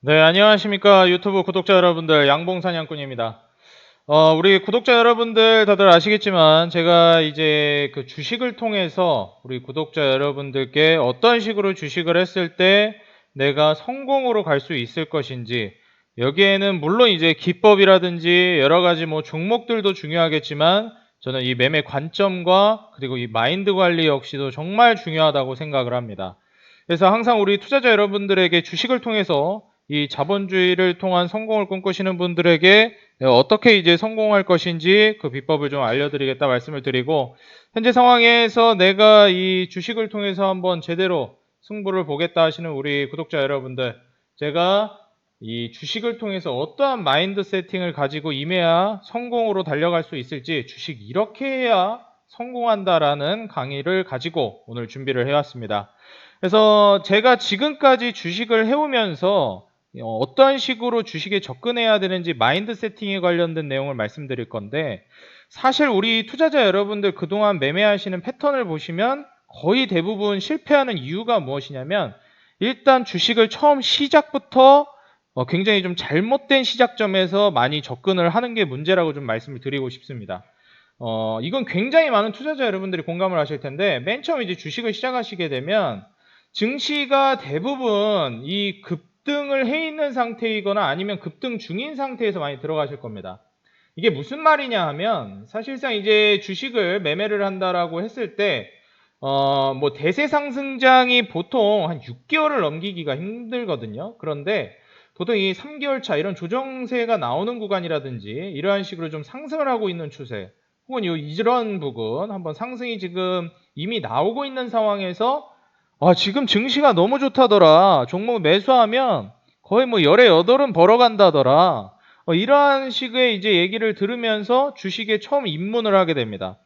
네, 안녕하십니까. 유튜브 구독자 여러분들, 양봉사냥꾼입니다. 우리 구독자 여러분들 다들 아시겠지만, 제가 이제 그 주식을 통해서 우리 구독자 여러분들께 어떤 식으로 주식을 했을 때 내가 성공으로 갈 수 있을 것인지, 여기에는 물론 이제 기법이라든지 여러 가지 뭐 종목들도 중요하겠지만, 저는 이 매매 관점과 그리고 이 마인드 관리 역시도 정말 중요하다고 생각을 합니다. 그래서 항상 우리 투자자 여러분들에게 주식을 통해서 이 자본주의를 통한 성공을 꿈꾸시는 분들에게 어떻게 이제 성공할 것인지 그 비법을 좀 알려드리겠다 말씀을 드리고, 현재 상황에서 내가 이 주식을 통해서 한번 제대로 승부를 보겠다 하시는 우리 구독자 여러분들, 제가 이 주식을 통해서 어떠한 마인드 세팅을 가지고 임해야 성공으로 달려갈 수 있을지, 주식 이렇게 해야 성공한다라는 강의를 가지고 오늘 준비를 해왔습니다. 그래서 제가 지금까지 주식을 해오면서 어떤 식으로 주식에 접근해야 되는지 마인드 세팅에 관련된 내용을 말씀드릴 건데, 사실 우리 투자자 여러분들 그동안 매매하시는 패턴을 보시면 거의 대부분 실패하는 이유가 무엇이냐면, 일단 주식을 처음 시작부터 굉장히 좀 잘못된 시작점에서 많이 접근을 하는 게 문제라고 좀 말씀을 드리고 싶습니다. 이건 굉장히 많은 투자자 여러분들이 공감을 하실 텐데, 맨 처음 이제 주식을 시작하시게 되면 증시가 대부분 이 급등을 해 있는 상태이거나 아니면 급등 중인 상태에서 많이 들어가실 겁니다. 이게 무슨 말이냐 하면, 사실상 이제 주식을 매매를 한다라고 했을 때, 뭐 대세 상승장이 보통 한 6개월을 넘기기가 힘들거든요. 그런데 보통 이 3개월 차 이런 조정세가 나오는 구간이라든지 이러한 식으로 좀 상승을 하고 있는 추세, 혹은 이런 부분 한번 상승이 지금 이미 나오고 있는 상황에서 지금 증시가 너무 좋다더라, 종목 매수하면 거의 뭐 열에 여덟은 벌어간다더라, 이러한 식의 이제 얘기를 들으면서 주식에 처음 입문을 하게 됩니다.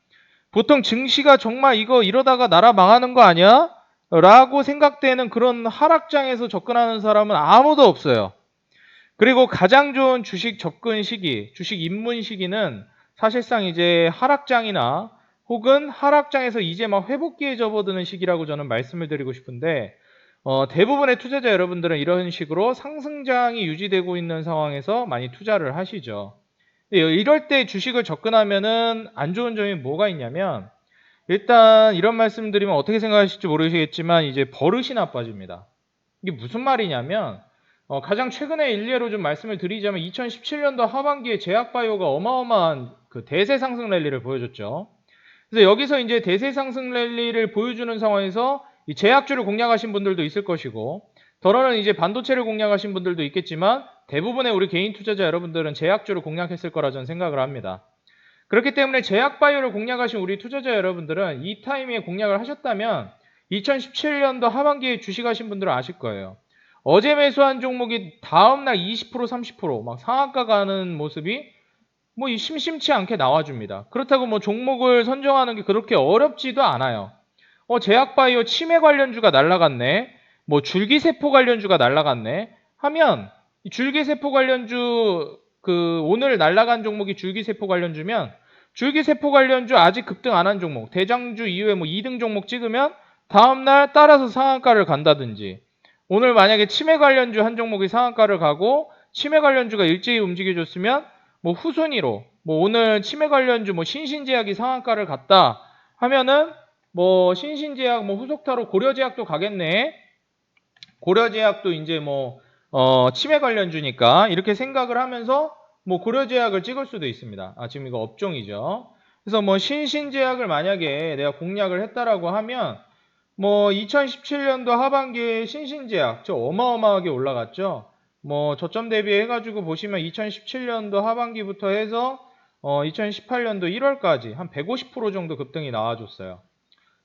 보통 증시가 정말 이거 이러다가 나라 망하는 거 아니야? 라고 생각되는 그런 하락장에서 접근하는 사람은 아무도 없어요. 그리고 가장 좋은 주식 접근 시기, 주식 입문 시기는 사실상 이제 하락장이나 혹은 하락장에서 이제 막 회복기에 접어드는 시기라고 저는 말씀을 드리고 싶은데, 대부분의 투자자 여러분들은 이런 식으로 상승장이 유지되고 있는 상황에서 많이 투자를 하시죠. 이럴 때 주식을 접근하면은 안 좋은 점이 뭐가 있냐면, 일단 이런 말씀드리면 어떻게 생각하실지 모르시겠지만 이제 버릇이 나빠집니다. 이게 무슨 말이냐면, 가장 최근에 일례로 좀 말씀을 드리자면 2017년도 하반기에 제약바이오가 어마어마한 그 대세 상승 랠리를 보여줬죠. 그래서 여기서 이제 대세 상승 랠리를 보여주는 상황에서 이 제약주를 공략하신 분들도 있을 것이고, 더러는 이제 반도체를 공략하신 분들도 있겠지만, 대부분의 우리 개인 투자자 여러분들은 제약주를 공략했을 거라 저는 생각을 합니다. 그렇기 때문에 제약바이오를 공략하신 우리 투자자 여러분들은 이 타이밍에 공략을 하셨다면 2017년도 하반기에 주식하신 분들은 아실 거예요. 어제 매수한 종목이 다음날 20% 30% 상한가 가는 모습이 뭐 심심치 않게 나와줍니다. 그렇다고 뭐 종목을 선정하는 게 그렇게 어렵지도 않아요. 제약바이오 치매 관련주가 날라갔네, 뭐 줄기세포 관련주가 날라갔네 하면, 이 줄기세포 관련주, 그 오늘 날라간 종목이 줄기세포 관련주면, 줄기세포 관련주 아직 급등 안 한 종목, 대장주 이후에 뭐 2등 종목 찍으면 다음날 따라서 상한가를 간다든지, 오늘 만약에 치매 관련주 한 종목이 상한가를 가고 치매 관련주가 일제히 움직여줬으면 뭐 후순위로 뭐 오늘 치매 관련주 뭐 신신제약이 상한가를 갔다 하면은, 뭐 신신제약 뭐 후속타로 고려제약도 가겠네, 고려제약도 이제 뭐 치매 관련주니까 이렇게 생각을 하면서 뭐 고려제약을 찍을 수도 있습니다. 지금 이거 업종이죠. 그래서 뭐 신신제약을 만약에 내가 공략을 했다라고 하면, 뭐 2017년도 하반기에 신신제약 저 어마어마하게 올라갔죠. 뭐 저점 대비해 가지고 보시면 2017년도 하반기부터 해서 2018년도 1월까지 한 150% 정도 급등이 나와줬어요.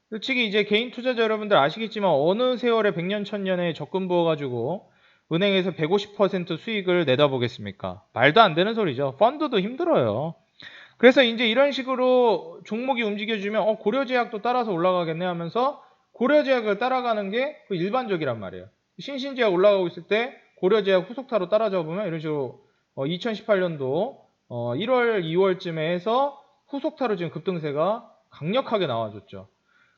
솔직히 이제 개인 투자자 여러분들 아시겠지만 어느 세월에 100년 1000년에 적금 부어가지고 은행에서 150% 수익을 내다보겠습니까? 말도 안 되는 소리죠. 펀드도 힘들어요. 그래서 이제 이런 식으로 종목이 움직여주면 고려제약도 따라서 올라가겠네 하면서 고려제약을 따라가는 게 그 일반적이란 말이에요. 신신제약 올라가고 있을 때 고려제약 후속타로 따라잡으면 이런 식으로 2018년도 1월 2월쯤에 해서 후속타로 지금 급등세가 강력하게 나와줬죠.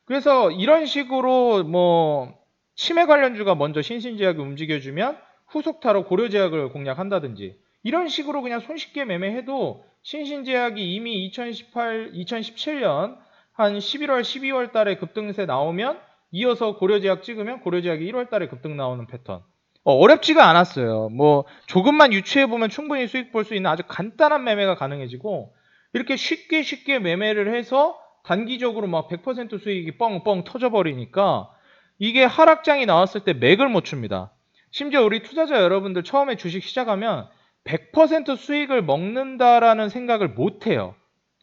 그래서 이런 식으로 뭐 치매 관련주가 먼저 신신제약이 움직여주면 후속타로 고려제약을 공략한다든지 이런 식으로 그냥 손쉽게 매매해도 신신제약이 이미 2017년 한 11월, 12월 달에 급등세 나오면 이어서 고려제약 찍으면 고려제약이 1월 달에 급등 나오는 패턴. 어렵지가 않았어요. 뭐 조금만 유추해 보면 충분히 수익 볼 수 있는 아주 간단한 매매가 가능해지고 이렇게 쉽게 매매를 해서 단기적으로 막 100% 수익이 뻥뻥 터져버리니까 이게 하락장이 나왔을 때 맥을 못 춥니다. 심지어 우리 투자자 여러분들 처음에 주식 시작하면 100% 수익을 먹는다라는 생각을 못 해요.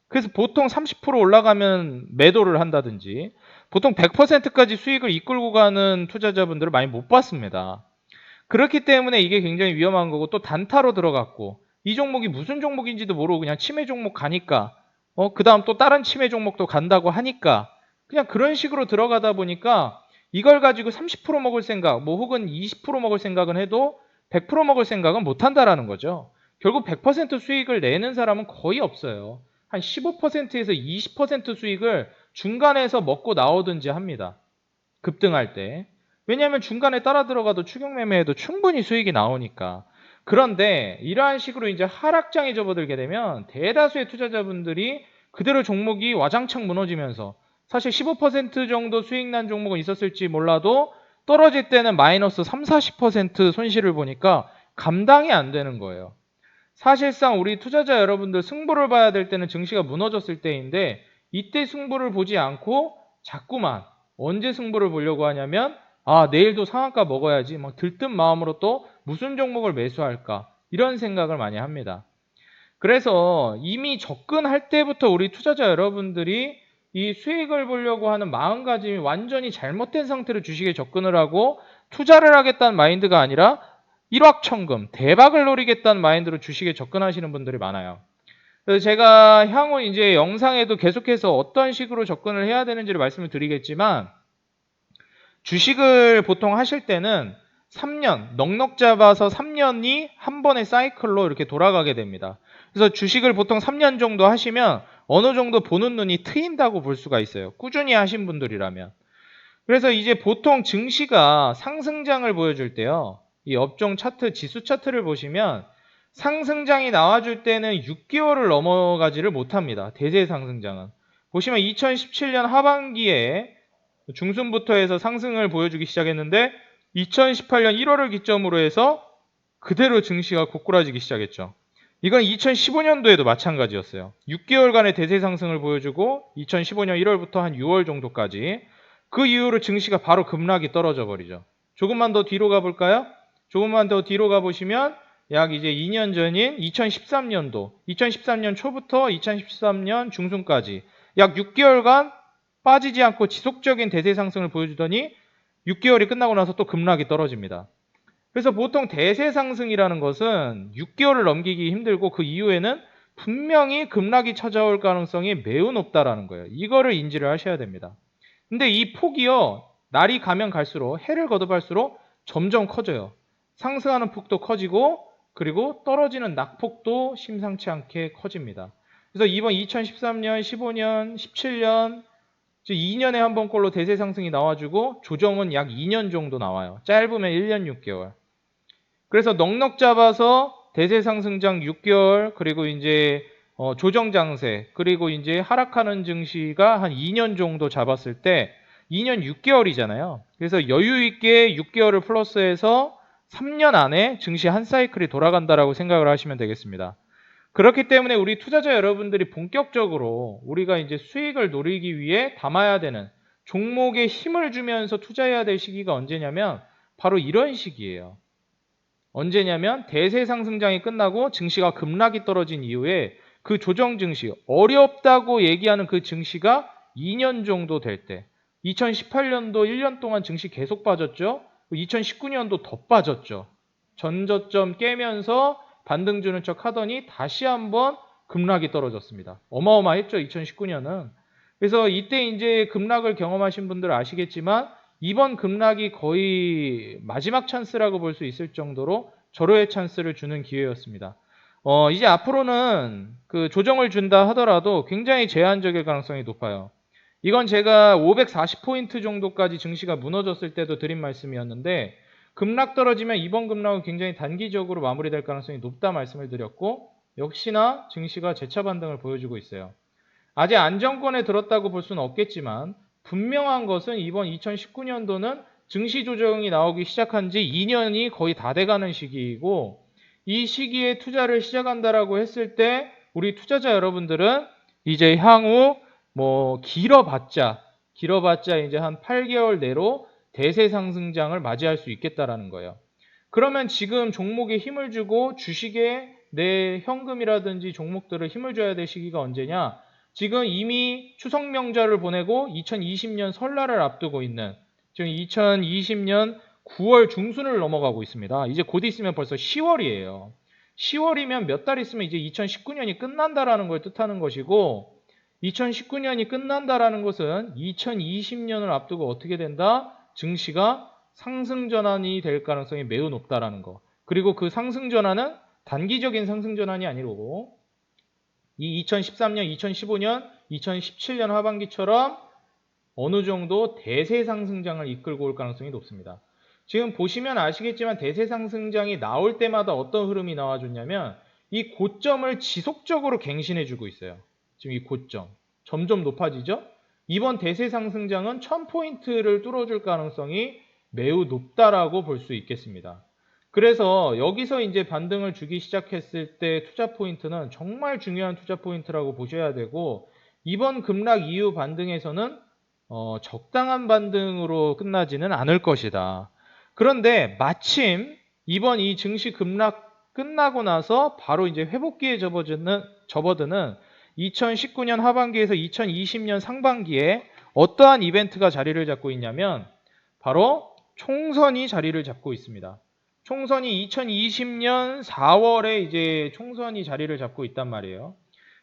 그래서 보통 30% 올라가면 매도를 한다든지 보통 100%까지 수익을 이끌고 가는 투자자분들을 많이 못 봤습니다. 그렇기 때문에 이게 굉장히 위험한 거고 또 단타로 들어갔고 이 종목이 무슨 종목인지도 모르고 그냥 치매 종목 가니까 그 다음 또 다른 치매 종목도 간다고 하니까 그냥 그런 식으로 들어가다 보니까 이걸 가지고 30% 먹을 생각 뭐 혹은 20% 먹을 생각은 해도 100% 먹을 생각은 못 한다라는 거죠. 결국 100% 수익을 내는 사람은 거의 없어요. 한 15%에서 20% 수익을 중간에서 먹고 나오든지 합니다. 급등할 때. 왜냐하면 중간에 따라 들어가도 추격 매매해도 충분히 수익이 나오니까. 그런데 이러한 식으로 이제 하락장에 접어들게 되면 대다수의 투자자분들이 그대로 종목이 와장창 무너지면서 사실 15% 정도 수익 난 종목은 있었을지 몰라도 떨어질 때는 마이너스 3, 40% 손실을 보니까 감당이 안 되는 거예요. 사실상 우리 투자자 여러분들 승부를 봐야 될 때는 증시가 무너졌을 때인데 이때 승부를 보지 않고 자꾸만 언제 승부를 보려고 하냐면 내일도 상한가 먹어야지 막 들뜬 마음으로 또 무슨 종목을 매수할까 이런 생각을 많이 합니다. 그래서 이미 접근할 때부터 우리 투자자 여러분들이 이 수익을 보려고 하는 마음가짐이 완전히 잘못된 상태로 주식에 접근을 하고 투자를 하겠다는 마인드가 아니라 일확천금, 대박을 노리겠다는 마인드로 주식에 접근하시는 분들이 많아요. 그래서 제가 향후 이제 영상에도 계속해서 어떤 식으로 접근을 해야 되는지를 말씀을 드리겠지만 주식을 보통 하실 때는 3년, 넉넉 잡아서 3년이 한 번의 사이클로 이렇게 돌아가게 됩니다. 그래서 주식을 보통 3년 정도 하시면 어느 정도 보는 눈이 트인다고 볼 수가 있어요. 꾸준히 하신 분들이라면. 그래서 이제 보통 증시가 상승장을 보여줄 때요. 이 업종 차트, 지수 차트를 보시면 상승장이 나와줄 때는 6개월을 넘어가지를 못합니다. 대세 상승장은. 보시면 2017년 하반기에 중순부터 해서 상승을 보여주기 시작했는데 2018년 1월을 기점으로 해서 그대로 증시가 고꾸라지기 시작했죠. 이건 2015년도에도 마찬가지였어요. 6개월간의 대세 상승을 보여주고 2015년 1월부터 한 6월 정도까지 그 이후로 증시가 바로 급락이 떨어져 버리죠. 조금만 더 뒤로 가볼까요? 조금만 더 뒤로 가보시면 약 이제 2년 전인 2013년도, 2013년 초부터 2013년 중순까지 약 6개월간 빠지지 않고 지속적인 대세 상승을 보여주더니 6개월이 끝나고 나서 또 급락이 떨어집니다. 그래서 보통 대세 상승이라는 것은 6개월을 넘기기 힘들고 그 이후에는 분명히 급락이 찾아올 가능성이 매우 높다라는 거예요. 이거를 인지를 하셔야 됩니다. 근데 이 폭이요, 날이 가면 갈수록 해를 거듭할수록 점점 커져요. 상승하는 폭도 커지고 그리고 떨어지는 낙폭도 심상치 않게 커집니다. 그래서 이번 2013년, 15년, 17년 2년에 한 번꼴로 대세 상승이 나와주고 조정은 약 2년 정도 나와요. 짧으면 1년 6개월. 그래서 넉넉 잡아서 대세 상승장 6개월 그리고 이제 조정 장세 그리고 이제 하락하는 증시가 한 2년 정도 잡았을 때 2년 6개월이잖아요. 그래서 여유 있게 6개월을 플러스해서 3년 안에 증시 한 사이클이 돌아간다라고 생각을 하시면 되겠습니다. 그렇기 때문에 우리 투자자 여러분들이 본격적으로 우리가 이제 수익을 노리기 위해 담아야 되는 종목에 힘을 주면서 투자해야 될 시기가 언제냐면 바로 이런 시기예요. 언제냐면 대세 상승장이 끝나고 증시가 급락이 떨어진 이후에 그 조정 증시, 어렵다고 얘기하는 그 증시가 2년 정도 될 때 2018년도 1년 동안 증시 계속 빠졌죠. 2019년도 더 빠졌죠. 전저점 깨면서 반등 주는 척 하더니 다시 한번 급락이 떨어졌습니다. 어마어마했죠, 2019년은. 그래서 이때 이제 급락을 경험하신 분들 아시겠지만 이번 급락이 거의 마지막 찬스라고 볼 수 있을 정도로 절호의 찬스를 주는 기회였습니다. 이제 앞으로는 그 조정을 준다 하더라도 굉장히 제한적일 가능성이 높아요. 이건 제가 540포인트 정도까지 증시가 무너졌을 때도 드린 말씀이었는데 급락 떨어지면 이번 급락은 굉장히 단기적으로 마무리될 가능성이 높다 말씀을 드렸고 역시나 증시가 재차 반등을 보여주고 있어요. 아직 안정권에 들었다고 볼 수는 없겠지만 분명한 것은 이번 2019년도는 증시 조정이 나오기 시작한 지 2년이 거의 다 돼가는 시기이고 이 시기에 투자를 시작한다라고 했을 때 우리 투자자 여러분들은 이제 향후 길어봤자 이제 한 8개월 내로 대세 상승장을 맞이할 수 있겠다라는 거예요. 그러면 지금 종목에 힘을 주고 주식에 내 현금이라든지 종목들을 힘을 줘야 될 시기가 언제냐? 지금 이미 추석 명절을 보내고 2020년 설날을 앞두고 있는 지금 2020년 9월 중순을 넘어가고 있습니다. 이제 곧 있으면 벌써 10월이에요. 10월이면 몇 달 있으면 이제 2019년이 끝난다라는 걸 뜻하는 것이고 2019년이 끝난다라는 것은 2020년을 앞두고 어떻게 된다? 증시가 상승 전환이 될 가능성이 매우 높다라는 거. 그리고 그 상승 전환은 단기적인 상승 전환이 아니고 이 2013년, 2015년, 2017년 하반기처럼 어느 정도 대세 상승장을 이끌고 올 가능성이 높습니다. 지금 보시면 아시겠지만 대세 상승장이 나올 때마다 어떤 흐름이 나와줬냐면 이 고점을 지속적으로 갱신해주고 있어요. 지금 이 고점 점점 높아지죠? 이번 대세 상승장은 1000포인트를 뚫어줄 가능성이 매우 높다라고 볼 수 있겠습니다. 그래서 여기서 이제 반등을 주기 시작했을 때 투자 포인트는 정말 중요한 투자 포인트라고 보셔야 되고 이번 급락 이후 반등에서는 적당한 반등으로 끝나지는 않을 것이다. 그런데 마침 이번 이 증시 급락 끝나고 나서 바로 이제 회복기에 접어드는 2019년 하반기에서 2020년 상반기에 어떠한 이벤트가 자리를 잡고 있냐면 바로 총선이 자리를 잡고 있습니다. 총선이 2020년 4월에 이제 총선이 자리를 잡고 있단 말이에요.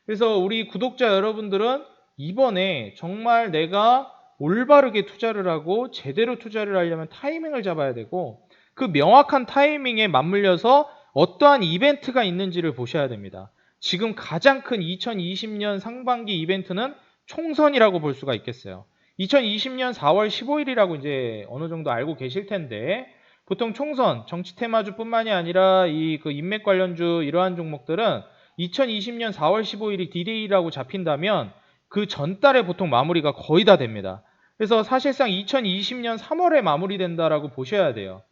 그래서 우리 구독자 여러분들은 이번에 정말 내가 올바르게 투자를 하고 제대로 투자를 하려면 타이밍을 잡아야 되고 그 명확한 타이밍에 맞물려서 어떠한 이벤트가 있는지를 보셔야 됩니다. 지금 가장 큰 2020년 상반기 이벤트는 총선이라고 볼 수가 있겠어요. 2020년 4월 15일이라고 이제 어느 정도 알고 계실 텐데 보통 총선, 정치 테마주뿐만이 아니라 그 인맥 관련주 이러한 종목들은 2020년 4월 15일이 D-Day라고 잡힌다면 그 전달에 보통 마무리가 거의 다 됩니다. 그래서 사실상 2020년 3월에 마무리된다라고 보셔야 돼요.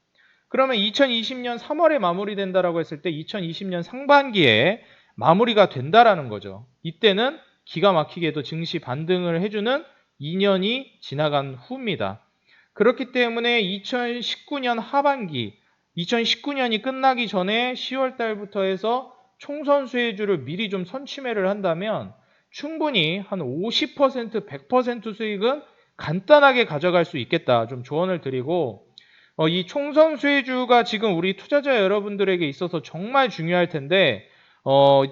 그러면 2020년 3월에 마무리된다라고 했을 때 2020년 상반기에 마무리가 된다라는 거죠. 이때는 기가 막히게도 증시 반등을 해주는 2년이 지나간 후입니다. 그렇기 때문에 2019년 하반기, 2019년이 끝나기 전에 10월 달부터 해서 총선 수혜주를 미리 좀 선취매를 한다면 충분히 한 50%, 100% 수익은 간단하게 가져갈 수 있겠다. 좀 조언을 드리고 이 총선 수혜주가 지금 우리 투자자 여러분들에게 있어서 정말 중요할 텐데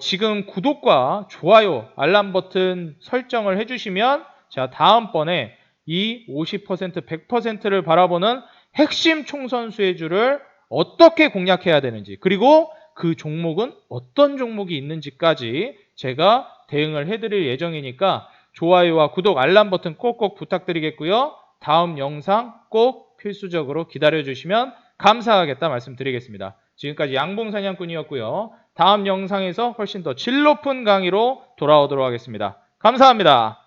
지금 구독과 좋아요, 알람 버튼 설정을 해주시면 제가 다음번에 이 50%, 100%를 바라보는 핵심 총선 수혜주를 어떻게 공략해야 되는지 그리고 그 종목은 어떤 종목이 있는지까지 제가 대응을 해드릴 예정이니까 좋아요와 구독, 알람 버튼 꼭꼭 부탁드리겠고요. 다음 영상 꼭 필수적으로 기다려주시면 감사하겠다 말씀드리겠습니다. 지금까지 양봉사냥꾼이었고요. 다음 영상에서 훨씬 더 질 높은 강의로 돌아오도록 하겠습니다. 감사합니다.